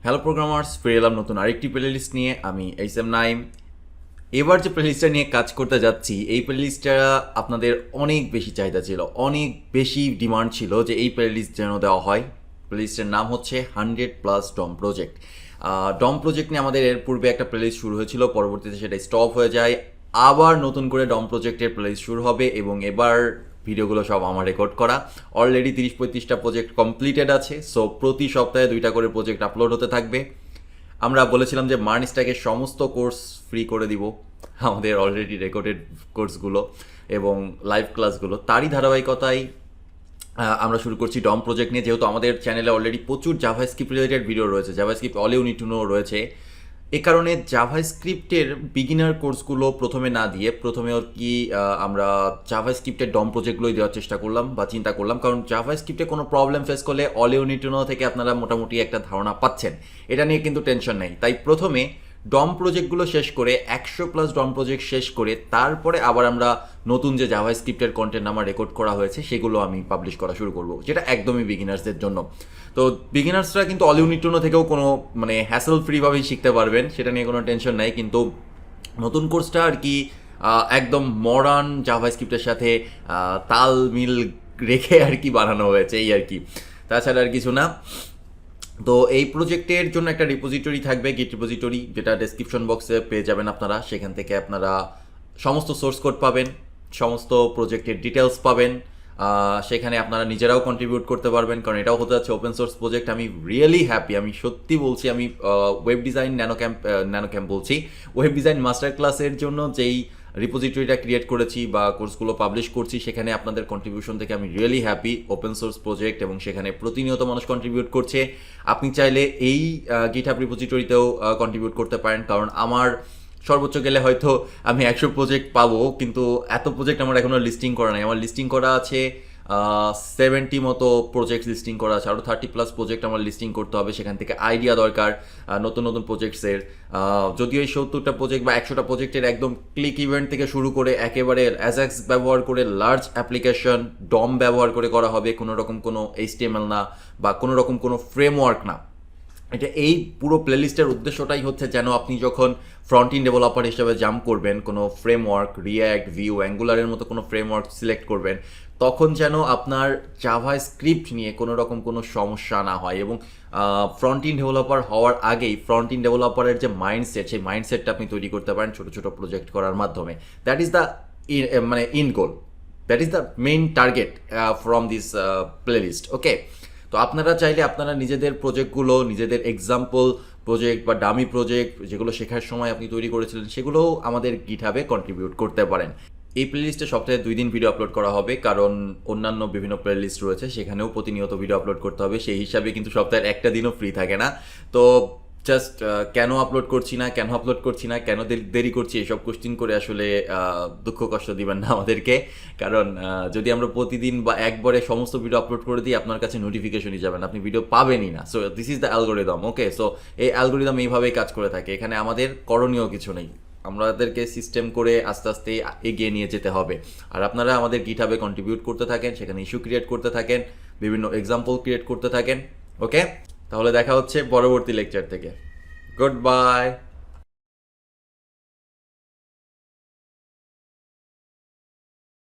Hello programmers, ফিরে এলাম নতুন আরেকটি প্লেলিস্ট নিয়ে। আমি এইচএম নাইম। এবার যে প্লেলিস্টটা নিয়ে কাজ করতে যাচ্ছি, এই প্লেলিস্টটা আপনাদের অনেক বেশি চাহিদা ছিল, অনেক বেশি ডিমান্ড ছিল যে এই প্লেলিস্ট যেন দেওয়া হয়। প্লেলিস্টের নাম হচ্ছে 100+ ডম প্রজেক্ট। ডম প্রজেক্ট নিয়ে আমাদের এর পূর্বে একটা প্লেলিস্ট শুরু হয়েছিল, পরবর্তীতে সেটা স্টপ হয়ে যায়। আবার নতুন করে ডম প্রজেক্টের প্লেলিস্ট শুরু হবে এবং এবার ভিডিওগুলো সব আমার রেকর্ড করা। অলরেডি 30-35টা প্রজেক্ট কমপ্লিটেড আছে। সো প্রতি সপ্তাহে 2টা করে প্রজেক্ট আপলোড হতে থাকবে। আমরা বলেছিলাম যে মার্নিস্ট্যাকের সমস্ত কোর্স ফ্রি করে দিব, আমাদের অলরেডি রেকর্ডেড কোর্সগুলো এবং লাইভ ক্লাসগুলো। তারই ধারাবাহিকতায় আমরা শুরু করছি ডম প্রজেক্ট নিয়ে। যেহেতু আমাদের চ্যানেলে অলরেডি প্রচুর জাভাস্ক্রিপ্ট রিলেটেড ভিডিও রয়েছে, JavaScript all you need to know রয়েছে, এ কারণে জাভাস্ক্রিপ্টের বিগিনার কোর্সগুলো প্রথমে না দিয়ে প্রথমে আর কি আমরা জাভাস্ক্রিপ্টের ডম প্রজেক্টগুলোই দেওয়ার চেষ্টা করলাম বা চিন্তা করলাম। কারণ জাভাস্ক্রিপ্টে কোনো প্রবলেম ফেস করলে all you need to know থেকে আপনারা মোটামুটি একটা ধারণা পাচ্ছেন, এটা নিয়ে কিন্তু টেনশন নেই। তাই প্রথমে ডম প্রজেক্টগুলো শেষ করে 100+ ডম প্রজেক্ট শেষ করে তারপরে আবার আমরা নতুন যে জাভাস্ক্রিপ্টের কন্টেন্ট আমার রেকর্ড করা হয়েছে সেগুলো আমি পাবলিশ করা শুরু করব, যেটা একদমই বিগিনার্সদের জন্য। তো বিগিনার্সরা কিন্তু all you need to know থেকেও কোনো হ্যাসেল ফ্রিভাবেই শিখতে পারবেন, সেটা নিয়ে কোনো টেনশন নাই। কিন্তু নতুন কোর্সটা আর কি একদম মডার্ন জাভাস্ক্রিপ্টের সাথে তাল মিল রেখে আর কি বানানো হয়েছে, এই আর কি, তাছাড়া আর কিছু না। তো এই প্রজেক্টের জন্য একটা রিপোজিটরি থাকবে, গিট রিপোজিটরি, যেটা ডেসক্রিপশন বক্সে পেয়ে যাবেন আপনারা। সেখান থেকে আপনারা সমস্ত সোর্স কোড পাবেন, সমস্ত প্রজেক্টের ডিটেলস পাবেন। সেখানে আপনারা নিজেরাও কন্ট্রিবিউট করতে পারবেন, কারণ এটাও হতে যাচ্ছে ওপেন সোর্স প্রজেক্ট। আমি রিয়েলি হ্যাপি, আমি সত্যি বলছি। আমি ওয়েব ডিজাইন ন্যানো ক্যাম্প বলছি, ওয়েব ডিজাইন মাস্টার ক্লাসের জন্য যেই রিপোজিটরিটা ক্রিয়েট করেছি বা কোর্সগুলো পাবলিশ করছি, সেখানে আপনাদের কন্ট্রিবিউশন থেকে আমি really happy. Open source project এবং সেখানে প্রতিনিয়ত মানুষ কন্ট্রিবিউট করছে। আপনি চাইলে এই গিটহাব রিপোজিটরিতেও কন্ট্রিবিউট করতে পারেন, কারণ আমার সর্বোচ্চ গেলে হয়তো আমি 100 প্রজেক্ট পাবো, কিন্তু এত প্রজেক্ট আমার এখনও লিস্টিং করা নাই। আমার লিস্টিং করা আছে 70 মতো প্রজেক্ট লিস্টিং করা আছে, আরও 30+ প্রজেক্ট আমার লিস্টিং করতে হবে। সেখান থেকে আইডিয়া দরকার নতুন নতুন প্রজেক্টসের। যদিও এই 70টা প্রজেক্ট বা 100টা প্রজেক্টের একদম ক্লিক ইভেন্ট থেকে শুরু করে একেবারে অ্যাজাক্স ব্যবহার করে লার্জ অ্যাপ্লিকেশন ডম ব্যবহার করে করা হবে, কোনো রকম কোনো HTML না বা কোনো রকম কোনো ফ্রেমওয়ার্ক না। এটা এই পুরো প্লেলিস্টের উদ্দেশ্যটাই হচ্ছে যেন আপনি যখন ফ্রন্ট ইন ডেভেলপার হিসেবে জাম্প করবেন, কোনো ফ্রেমওয়ার্ক, রিয়্যাক্ট, ভিউ, অ্যাঙ্গুলারের মতো কোনো ফ্রেমওয়ার্ক সিলেক্ট করবেন, তখন যেন আপনার জাভাস্ক্রিপ্ট নিয়ে কোনো রকম কোনো সমস্যা না হয়। এবং ফ্রন্ট ইন ডেভেলপার হওয়ার আগেই ফ্রন্ট ইন ডেভেলপারের যে মাইন্ডসেট, সেই মাইন্ডসেটটা আপনি তৈরি করতে পারেন ছোটো ছোটো প্রজেক্ট করার মাধ্যমে। That is the end goal, that is the main target from this playlist. Okay, তো আপনারা চাইলে আপনারা নিজেদের প্রজেক্টগুলো, নিজেদের এক্সাম্পল প্রজেক্ট বা ডামি প্রজেক্ট যেগুলো শেখার সময় আপনি তৈরি করেছিলেন, সেগুলোও আমাদের গিটহাবে কন্ট্রিবিউট করতে পারেন। এই প্লেলিস্টে সপ্তাহে 2 দিন ভিডিও আপলোড করা হবে, কারণ অন্যান্য বিভিন্ন প্লেলিস্ট রয়েছে, সেখানেও প্রতিনিয়ত ভিডিও আপলোড করতে হবে। সেই হিসাবে কিন্তু সপ্তাহের একটা দিনও ফ্রি থাকে না। তো জাস্ট কেন আপলোড করছি না, কেন দেরি করছি, এসব কোশ্চিন করে আসলে দুঃখ কষ্ট দিবেন না আমাদেরকে। কারণ যদি আমরা প্রতিদিন বা একবারে সমস্ত ভিডিও আপলোড করে দিই, আপনার কাছে নোটিফিকেশনই যাবে না, আপনি ভিডিও পাবেনই না। So this is the algorithm. Okay, so এই অ্যালগোরিদম এইভাবেই কাজ করে থাকে। এখানে আমাদের করণীয় কিছু নেই, আমাদেরকে সিস্টেম করে আস্তে আস্তে এগিয়ে নিয়ে যেতে হবে। আর আপনারা আমাদের গিটহাবে কন্ট্রিবিউট করতে থাকেন, সেখানে ইস্যু ক্রিয়েট করতে থাকেন, বিভিন্ন এক্সাম্পল ক্রিয়েট করতে থাকেন। ওকে, তাহলে দেখা হচ্ছে পরবর্তী লেকচার থেকে। Good bye.